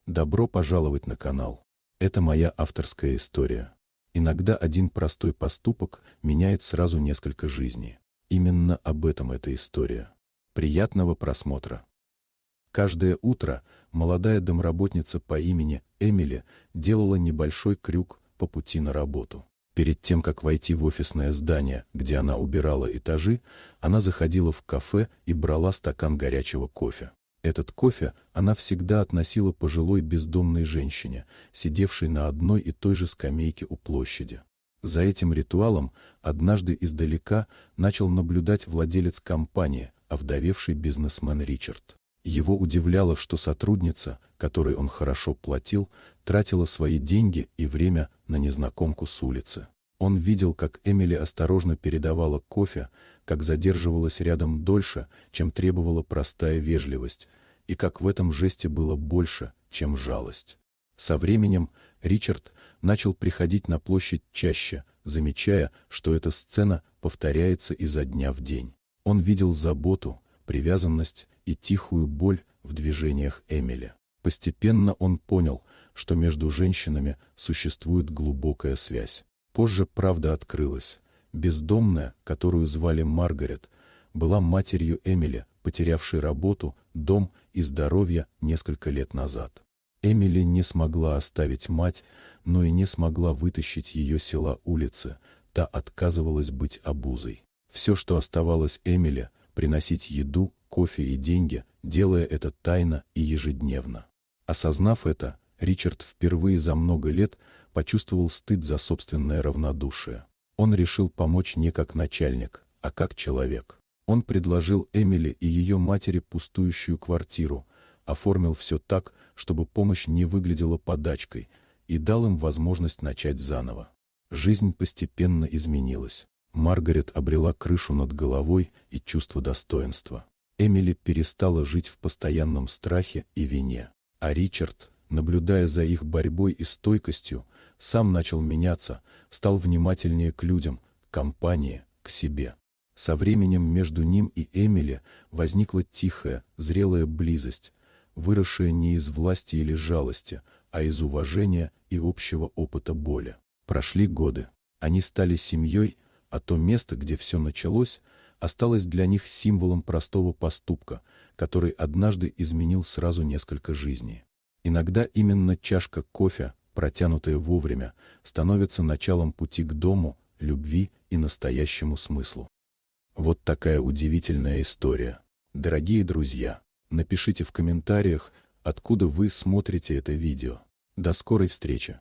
Добро пожаловать на канал. Это моя авторская история. Иногда один простой поступок меняет сразу несколько жизней. Именно об этом эта история. Приятного просмотра. Каждое утро молодая домработница по имени Эмили делала небольшой крюк по пути на работу. Перед тем, как войти в офисное здание, где она убирала этажи, она заходила в кафе и брала стакан горячего кофе. Этот кофе она всегда относила пожилой бездомной женщине, сидевшей на одной и той же скамейке у площади. За этим ритуалом однажды издалека начал наблюдать владелец компании, овдовевший бизнесмен Ричард. Его удивляло, что сотрудница, которой он хорошо платил, тратила свои деньги и время на незнакомку с улицы. Он видел, как Эмили осторожно передавала кофе, как задерживалась рядом дольше, чем требовала простая вежливость, и как в этом жесте было больше, чем жалость. Со временем Ричард начал приходить на площадь чаще, замечая, что эта сцена повторяется изо дня в день. Он видел заботу, привязанность и тихую боль в движениях Эмили. Постепенно он понял, что между женщинами существует глубокая связь. Позже правда открылась. Бездомная, которую звали Маргарет, была матерью Эмили, потерявшей работу, дом и здоровье несколько лет назад. Эмили не смогла оставить мать, но и не смогла вытащить ее с села улицы, та отказывалась быть обузой. Все, что оставалось Эмили, приносить еду, кофе и деньги, делая это тайно и ежедневно. Осознав это, Ричард впервые за много лет почувствовал стыд за собственное равнодушие. Он решил помочь не как начальник, а как человек. Он предложил Эмили и ее матери пустующую квартиру, оформил все так, чтобы помощь не выглядела подачкой, и дал им возможность начать заново. Жизнь постепенно изменилась. Маргарет обрела крышу над головой и чувство достоинства. Эмили перестала жить в постоянном страхе и вине. А Ричард, наблюдая за их борьбой и стойкостью, сам начал меняться, стал внимательнее к людям, к компании, к себе. Со временем между ним и Эмили возникла тихая, зрелая близость, выросшая не из власти или жалости, а из уважения и общего опыта боли. Прошли годы. Они стали семьей, а то место, где все началось, осталось для них символом простого поступка, который однажды изменил сразу несколько жизней. Иногда именно чашка кофе, протянутая вовремя, становится началом пути к дому, любви и настоящему смыслу. Вот такая удивительная история. Дорогие друзья, напишите в комментариях, откуда вы смотрите это видео. До скорой встречи!